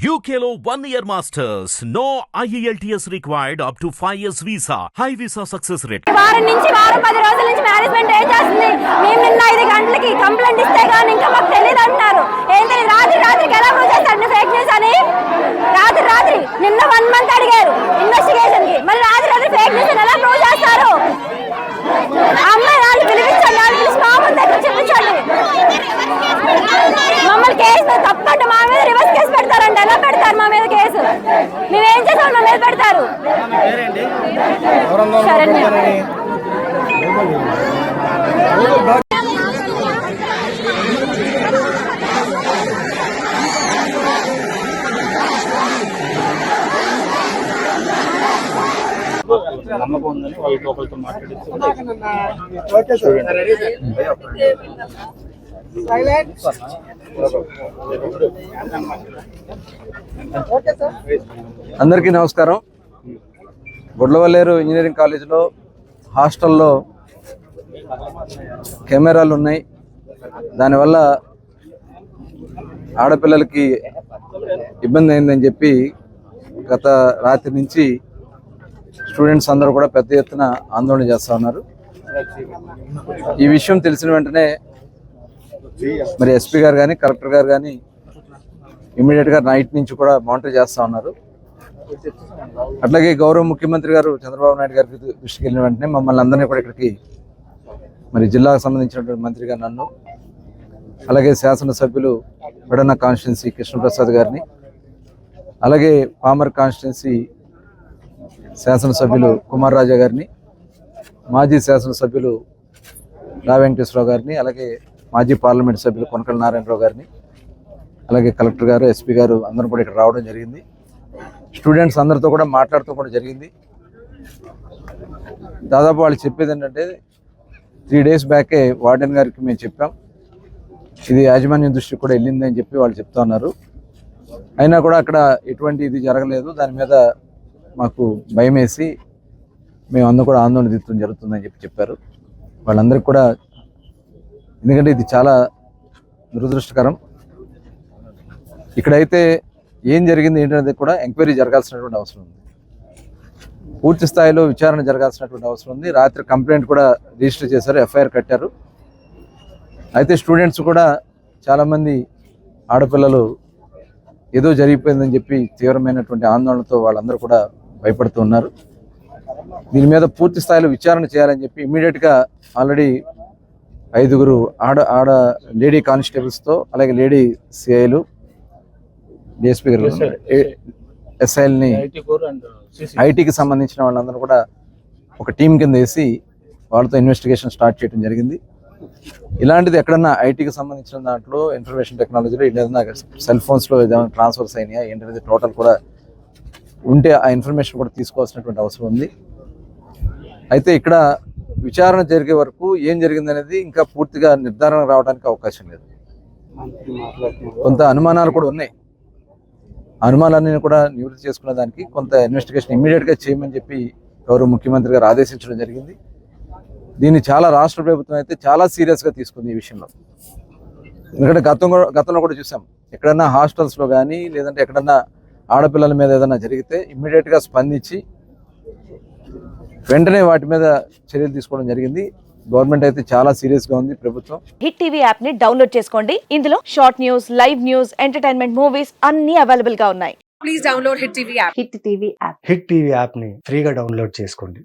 UKLO 1 year masters. No IELTS required up to 5 years visa. High visa success rate. వారం 10 రోజుల నుంచి management ఏం చేస్తుంది? మేము నిన్న 5 గంటలకి కంప్లైంట్ ఇస్తే గానీ ఇంకా మాకు తెలియదు అంటున్నారు. ఏంటది రాత్రికి ఎలా ప్రూవ్ చేస్తారు ఫేక్ న్యూస్ అని? రాత్రి నిన్న 1 మంత్ అడిగారు ఇన్వెస్టిగేషన్ కి, మరి రాత్రి ఫేక్ న్యూస్ ఎలా ప్రూవ్ చేస్తారు? అమ్మాయి వాళ్ళు పిలిపించండి, వాళ్ళు పిలిచి మా ముందు దగ్గర చెప్పించండి. మమ్మల్ని కేసు తప్పంటే మా మీద రివర్స్ కేసు పెడతారంట. ఎలా పెడతారు మా మీద కేసు? మేమేం చేసాం మా మీద పెడతారు? శరణ్య. నమ్మకం ఉందని వాళ్ళతో ఒకరితో అందరికీ నమస్కారం. గుడ్లవల్లేరు ఇంజనీరింగ్ కాలేజీలో హాస్టల్లో కెమెరాలు ఉన్నాయి. దానివల్ల ఆడపిల్లలకి ఇబ్బంది అయిందని చెప్పి గత రాత్రి నుంచి స్టూడెంట్స్ అందరూ కూడా పెద్ద ఎత్తున ఆందోళన చేస్తూ ఉన్నారు. ఈ విషయం తెలిసిన వెంటనే మరి ఎస్పీ గారు కానీ కలెక్టర్ గారు కానీ ఇమీడియట్గా నైట్ నుంచి కూడా మానిటర్ చేస్తూ ఉన్నారు. అట్లాగే గౌరవ ముఖ్యమంత్రి గారు చంద్రబాబు నాయుడు గారికి దృష్టికి వెళ్ళిన వెంటనే మమ్మల్ని అందరినీ కూడా ఇక్కడికి మరి జిల్లాకు సంబంధించినటువంటి మంత్రిగా నన్ను, అలాగే శాసనసభ్యులు పెడన్న కాన్స్టిట్యున్సీ కృష్ణప్రసాద్ గారిని, అలాగే పామర్ కాన్స్టిట్యున్సీ శాసనసభ్యులు కుమార్ రాజా గారిని, మాజీ శాసనసభ్యులు రా వెంకటేశ్వరరావు గారిని, అలాగే మాజీ పార్లమెంట్ సభ్యులు కొనకళ్ళ నారాయణరావు గారిని, అలాగే కలెక్టర్ గారు ఎస్పీ గారు అందరూ కూడా ఇక్కడ రావడం జరిగింది. స్టూడెంట్స్ అందరితో కూడా మాట్లాడుతూ కూడా జరిగింది. దాదాపు వాళ్ళు చెప్పేది ఏంటంటే 3 days బ్యాకే వార్డెన్ గారికి మేము చెప్పాం, ఇది యాజమాన్యం దృష్టికి కూడా వెళ్ళింది అని చెప్పి వాళ్ళు చెప్తా ఉన్నారు. అయినా కూడా అక్కడ ఎటువంటి ఇది జరగలేదు. దాని మీద మాకు భయం వేసి మేము అందరూ కూడా ఆందోళన దిద్దడం జరుగుతుందని చెప్పారు వాళ్ళందరికీ కూడా. ఎందుకంటే ఇది చాలా దురదృష్టకరం. ఇక్కడైతే ఏం జరిగింది ఏంటనేది కూడా ఎంక్వైరీ జరగాల్సినటువంటి అవసరం ఉంది. పూర్తి స్థాయిలో విచారణ జరగాల్సినటువంటి అవసరం ఉంది. రాత్రి కంప్లైంట్ కూడా రిజిస్టర్ చేశారు, ఎఫ్ఐఆర్ కట్టారు. అయితే స్టూడెంట్స్ కూడా చాలామంది ఆడపిల్లలు ఏదో జరిగిపోయిందని చెప్పి తీవ్రమైనటువంటి ఆందోళనతో వాళ్ళందరూ కూడా భయపడుతూ ఉన్నారు. దీని మీద పూర్తి స్థాయిలో విచారణ చేయాలని చెప్పి ఇమ్మీడియట్గా ఆల్రెడీ 5 ఆడ లేడీ కానిస్టేబుల్స్తో, అలాగే లేడీ సిఐలు, డిఎస్పీ గారు, ఎస్ఐల్ని, ఐటీకి సంబంధించిన వాళ్ళందరూ కూడా ఒక టీం కింద వేసి వాళ్ళతో ఇన్వెస్టిగేషన్ స్టార్ట్ చేయడం జరిగింది. ఇలాంటిది ఎక్కడన్నా ఐటీకి సంబంధించిన దాంట్లో ఇన్ఫర్మేషన్ టెక్నాలజీలో ఏదైనా సెల్ ఫోన్స్లో ఏదైనా ట్రాన్స్ఫర్స్ అయినాయా ఏంటనేది టోటల్ కూడా ఉంటే ఆ ఇన్ఫర్మేషన్ కూడా తీసుకోవాల్సినటువంటి అవసరం ఉంది. అయితే ఇక్కడ విచారణ జరిగే వరకు ఏం జరిగిందనేది ఇంకా పూర్తిగా నిర్ధారణ రావడానికి అవకాశం లేదు. కొంత అనుమానాలు కూడా ఉన్నాయి. అనుమానాన్ని కూడా నివృత్తి చేసుకునే దానికి కొంత ఇన్వెస్టిగేషన్ ఇమ్మీడియట్గా చేయమని చెప్పి గౌరవ ముఖ్యమంత్రి గారు ఆదేశించడం జరిగింది. దీన్ని చాలా రాష్ట్ర ప్రభుత్వం అయితే చాలా సీరియస్గా తీసుకుంది ఈ విషయంలో. ఎందుకంటే గతంలో కూడా చూసాం, ఎక్కడన్నా హాస్టల్స్లో కానీ లేదంటే ఎక్కడన్నా ఆడపిల్లల మీద ఏదైనా జరిగితే ఇమ్మీడియట్గా స్పందించి వెంటనే వాటి మీద చర్యలు తీసుకోవడం జరిగింది. గవర్నమెంట్ అయితే చాలా సీరియస్గా ఉంది ప్రభుత్వం. హిట్ టీవీ యాప్ ని డౌన్లోడ్ చేసుకోండి. ఇందులో short news, live news, entertainment movies అన్ని అవైలబుల్ గా ఉన్నాయి. Please download hit TV app. Hit TV app. Hit TV app ని ఫ్రీగా డౌన్లోడ్ చేసుకోండి.